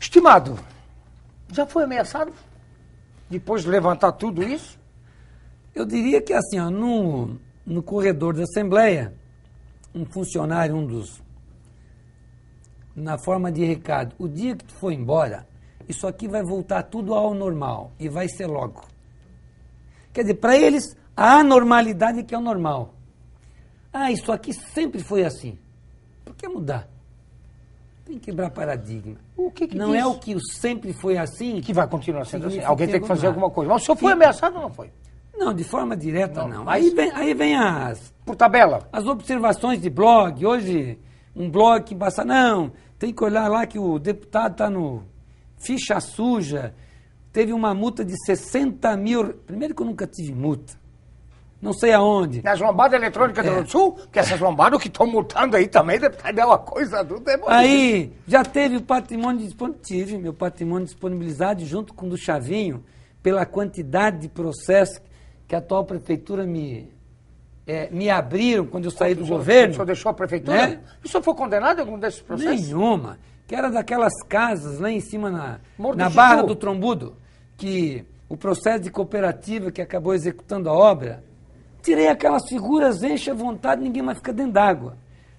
Estimado, já foi ameaçado? Depois de levantar tudo isso? Eu diria que assim, ó, no corredor da Assembleia, um funcionário, na forma de recado, o dia que tu for embora, isso aqui vai voltar tudo ao normal e vai ser logo. Quer dizer, para eles, a anormalidade é que é o normal. Ah, isso aqui sempre foi assim. Por que mudar? Tem que quebrar paradigma. O que não diz? É o que o sempre foi assim Que vai continuar sendo assim. significa Alguém tem que fazer mudar. alguma coisa. Mas o senhor foi ameaçado ou não foi? Não, de forma direta não. Mas- Aí vem Por tabela. as observações de blog. Hoje, um blog que passa, não, tem que olhar lá que o deputado está no ficha suja, teve uma multa de 60 mil. Primeiro que eu nunca tive multa. Não sei aonde. Nas lombadas eletrônicas do Rio Grande do Sul, que essas lombadas que estão multando aí também, deputado, é uma coisa do demônio. Aí, já teve o patrimônio disponibilizado, tive meu patrimônio disponibilizado junto com o do Chavinho, pela quantidade de processos que a atual prefeitura me abriram quando eu saí do governo. O senhor deixou a prefeitura? Né? E o senhor foi condenado em algum desses processos? Nenhuma. Que era daquelas casas lá em cima Morro do na Chuchu. Barra do Trombudo, que o processo de cooperativa que acabou executando a obra, tirei aquelas figuras, enche a vontade, ninguém mais fica dentro d'água.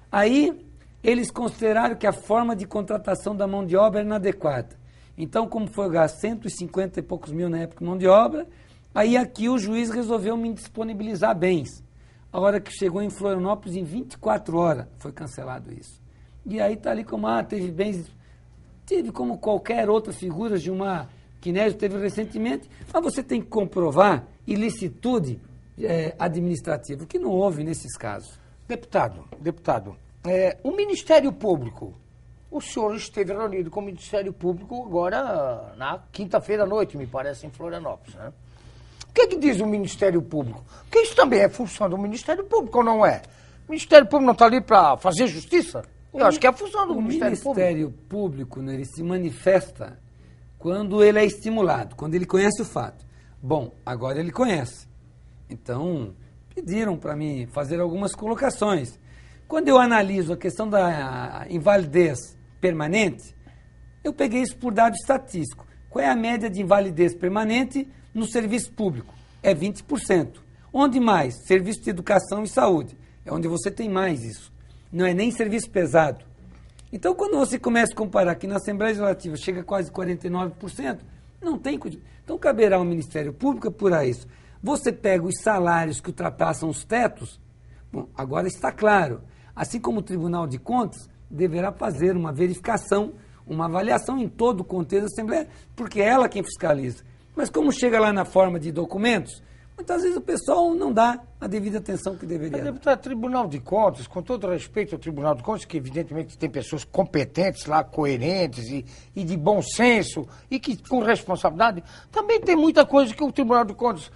Aí, eles consideraram que a forma de contratação da mão de obra era inadequada. Então, como foi gasto 150 e poucos mil na época de mão de obra, aí aqui o juiz resolveu me disponibilizar bens. A hora que chegou em Florianópolis, em 24 horas, foi cancelado isso. E aí está ali como, teve bens, teve como qualquer outra figura de uma Kinésio teve recentemente, mas você tem que comprovar ilicitude administrativa, o que não houve nesses casos. Deputado, o Ministério Público, o senhor esteve reunido com o Ministério Público agora na quinta-feira à noite, me parece, em Florianópolis, né? O que diz o Ministério Público? Porque isso também é função do Ministério Público, ou não é? O Ministério Público não está ali para fazer justiça? Eu acho que é a função do Ministério Público. O Ministério Público, né, ele se manifesta quando ele é estimulado, quando ele conhece o fato. Bom, agora ele conhece. Então, pediram para mim fazer algumas colocações. Quando eu analiso a questão da invalidez permanente, eu peguei isso por dado estatístico. Qual é a média de invalidez permanente no serviço público? É 20%. Onde mais? Serviço de educação e saúde. É onde você tem mais isso. Não é nem serviço pesado. Então, quando você começa a comparar que na Assembleia Legislativa chega a quase 49%, não tem... Então, caberá ao Ministério Público apurar isso. Você pega os salários que ultrapassam os tetos, bom, agora está claro. Assim como o Tribunal de Contas deverá fazer uma verificação, uma avaliação em todo o contexto da Assembleia, porque é ela quem fiscaliza. Mas como chega lá na forma de documentos, muitas vezes o pessoal não dá a devida atenção que deveria dar. Deputado, Tribunal de Contas, com todo respeito ao Tribunal de Contas, que evidentemente tem pessoas competentes lá, coerentes e de bom senso e que com responsabilidade, também tem muita coisa que o Tribunal de Contas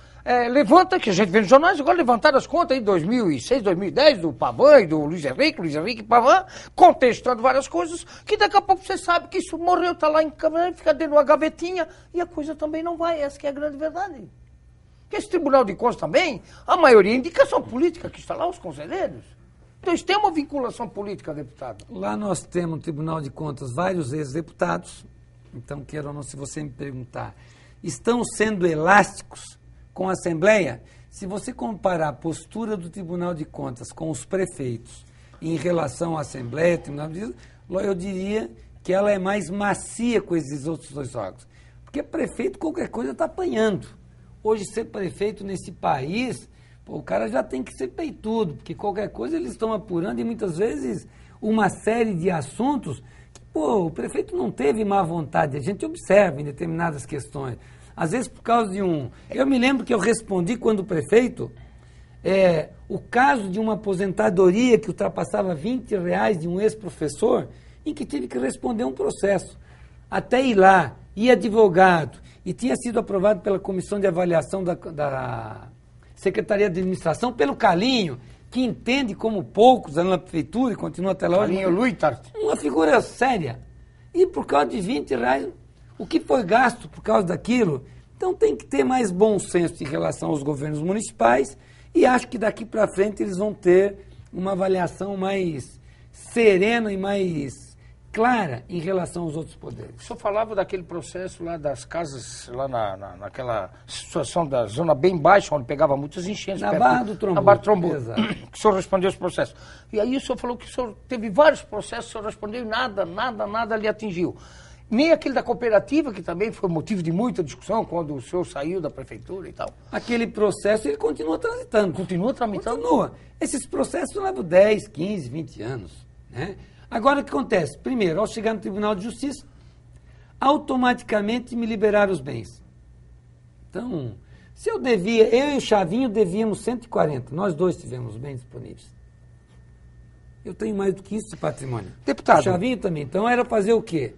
levanta, que a gente vê nos jornais, agora levantaram as contas em 2006, 2010, do Pavan e do Luiz Henrique Pavan, contestando várias coisas, que daqui a pouco você sabe que isso morreu, está lá em câmera, fica dentro de uma gavetinha e a coisa também não vai, essa que é a grande verdade. Porque esse Tribunal de Contas também, a maioria é indicação política, que está lá os conselheiros. Então isso tem uma vinculação política, deputado. Lá nós temos no Tribunal de Contas vários ex-deputados, então queira ou não, se você me perguntar, estão sendo elásticos com a Assembleia? Se você comparar a postura do Tribunal de Contas com os prefeitos em relação à Assembleia, eu diria que ela é mais macia com esses outros dois órgãos. Porque prefeito, qualquer coisa, está apanhando. Hoje, ser prefeito nesse país, o cara já tem que ser peitudo, porque qualquer coisa eles estão apurando e muitas vezes uma série de assuntos que, o prefeito não teve má vontade, a gente observa em determinadas questões. Às vezes por causa de Eu me lembro que eu respondi quando prefeito, o caso de uma aposentadoria que ultrapassava R$20 de um ex-professor, em que tive que responder um processo. Até ir lá, ir advogado, e tinha sido aprovado pela Comissão de Avaliação da Secretaria de Administração, pelo Calinho, que entende como poucos na prefeitura e continua até lá hoje. Calinho Luitart. Uma figura séria. E por causa de R$20, o que foi gasto por causa daquilo? Então tem que ter mais bom senso em relação aos governos municipais e acho que daqui para frente eles vão ter uma avaliação mais serena e mais clara em relação aos outros poderes. O senhor falava daquele processo lá das casas, lá naquela situação da zona bem baixa, onde pegava muitas enchentes. Na Barra do Trombudo. Na Barra do Trombudo. Exato. Que o senhor respondeu esse processo. E aí o senhor falou que o senhor teve vários processos, o senhor respondeu e nada lhe atingiu. Nem aquele da cooperativa, que também foi motivo de muita discussão quando o senhor saiu da prefeitura e tal. Aquele processo, ele continua transitando. Continua tramitando? Continua. Esses processos levam 10, 15, 20 anos, né? Agora, o que acontece? Primeiro, ao chegar no Tribunal de Justiça, automaticamente me liberaram os bens. Então, se eu e o Chavinho devíamos 140, nós dois tivemos bens disponíveis. Eu tenho mais do que isso de patrimônio. Deputado. O Chavinho também. Então, era fazer o quê?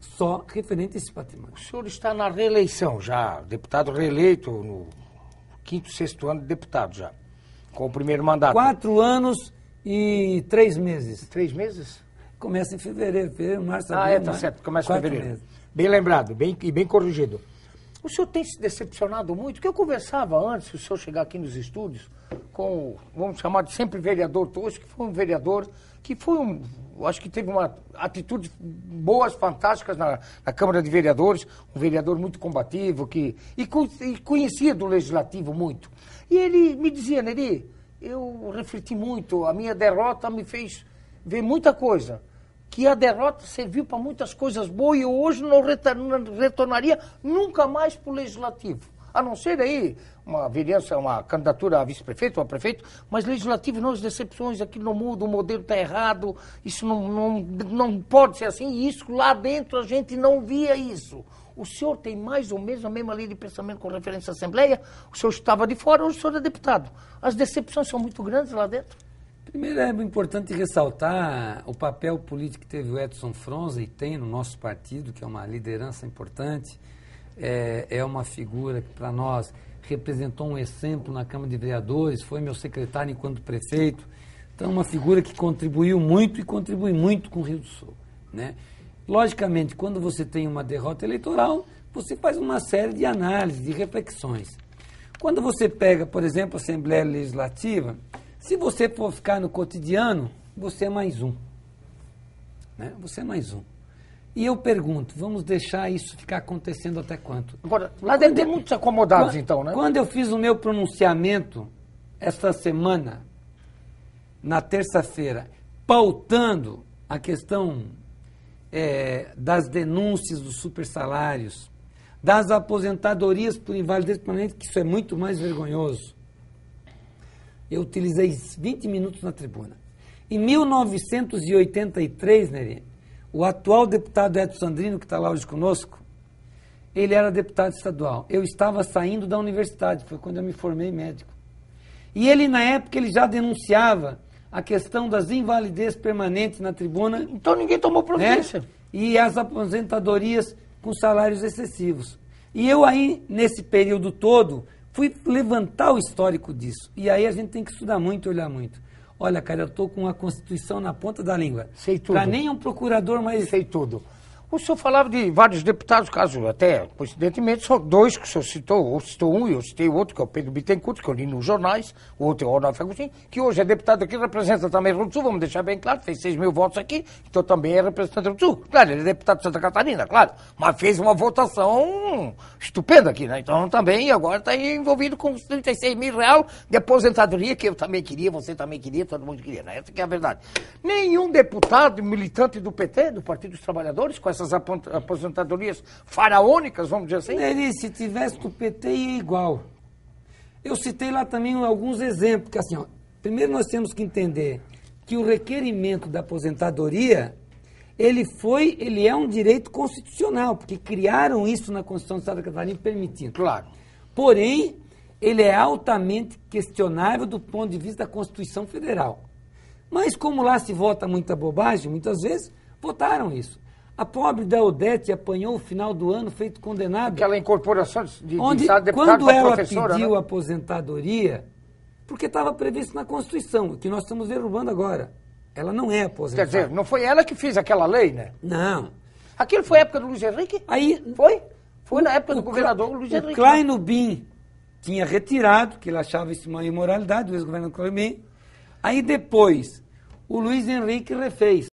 Só referente a esse patrimônio. O senhor está na reeleição já, deputado reeleito no 5º, 6º ano de deputado já, com o primeiro mandato. 4 anos e 3 meses. 3 meses? Começa em fevereiro, março, abril. Tá certo, começa em fevereiro. Meses. Bem lembrado, bem corrigido. O senhor tem se decepcionado muito? Porque eu conversava antes, se o senhor chegar aqui nos estúdios, com, vamos chamar de sempre vereador Tosco, que foi um vereador que foi acho que teve uma atitude boas, fantásticas na Câmara de Vereadores, um vereador muito combativo, e conhecia do Legislativo muito. E ele me dizia, Neri, eu refleti muito, a minha derrota me fez ver muita coisa, que a derrota serviu para muitas coisas boas e eu hoje não retornaria nunca mais para o Legislativo. A não ser aí uma vereança, uma candidatura a vice-prefeito ou a prefeito, mas legislativo não, as decepções aqui no mundo, o modelo está errado, isso não pode ser assim, e isso lá dentro a gente não via isso. O senhor tem mais ou menos a mesma linha de pensamento com referência à Assembleia? O senhor estava de fora, hoje o senhor é deputado. As decepções são muito grandes lá dentro? Primeiro, é importante ressaltar o papel político que teve o Edson Fronza e tem no nosso partido, que é uma liderança importante, é uma figura que para nós representou um exemplo na Câmara de Vereadores, foi meu secretário enquanto prefeito, então é uma figura que contribuiu muito e contribui muito com o Rio do Sul, né? Logicamente, quando você tem uma derrota eleitoral, você faz uma série de análises, de reflexões. Quando você pega, por exemplo, a Assembleia Legislativa, se você for ficar no cotidiano, você é mais um. Né? Você é mais um. E eu pergunto, vamos deixar isso ficar acontecendo até quanto? Agora, lá deve ter muitos acomodados, então, né? Quando eu fiz o meu pronunciamento, esta semana, na terça-feira, pautando a questão das denúncias dos supersalários, das aposentadorias por invalidez permanente, que isso é muito mais vergonhoso, eu utilizei 20 minutos na tribuna. Em 1983, Neri, o atual deputado Edson Sandrino, que está lá hoje conosco, ele era deputado estadual. Eu estava saindo da universidade, foi quando eu me formei médico. E ele, na época, ele já denunciava a questão das invalidez permanentes na tribuna. Então ninguém tomou providência. Né? E as aposentadorias com salários excessivos. E eu aí, nesse período todo, fui levantar o histórico disso. E aí a gente tem que estudar muito, olhar muito. Olha, cara, eu estou com a Constituição na ponta da língua. Sei tudo. Para nem um procurador mais... Sei tudo. O senhor falava de vários deputados, caso até, coincidentemente, são dois que o senhor citou, ou citou um e eu citei o outro, que é o Pedro Bittencourt, que eu li nos jornais, o outro é o Ronaldo Agostinho, que hoje é deputado aqui, representa também o Rio do Sul, vamos deixar bem claro, fez 6 mil votos aqui, então também é representante do Rio do Sul. Claro, ele é deputado de Santa Catarina, claro, mas fez uma votação estupenda aqui, né? Então também agora está envolvido com os 36 mil reais de aposentadoria, que eu também queria, você também queria, todo mundo queria, né? Essa que é a verdade. Nenhum deputado militante do PT, do Partido dos Trabalhadores, com essas aposentadorias faraônicas, vamos dizer assim? Neri, se tivesse do PT, ia igual. Eu citei lá também alguns exemplos, que assim, ó, primeiro nós temos que entender que o requerimento da aposentadoria, ele é um direito constitucional, porque criaram isso na Constituição do Estado da Catarina permitindo. Claro. Porém, ele é altamente questionável do ponto de vista da Constituição Federal. Mas como lá se vota muita bobagem, muitas vezes, votaram isso. A pobre da Odete apanhou o final do ano, feito condenado. Aquela incorporação de deputado quando ela pediu aposentadoria, porque estava previsto na Constituição, que nós estamos derrubando agora. Ela não é aposentada. Quer dizer, não foi ela que fez aquela lei, né? Não. Aquilo foi a época do Luiz Henrique? Aí, foi? Foi na época do governador Luiz Henrique. O Klein Nubin tinha retirado, que ele achava isso uma imoralidade, o ex-governador Klein Nubin. Aí depois, o Luiz Henrique refez.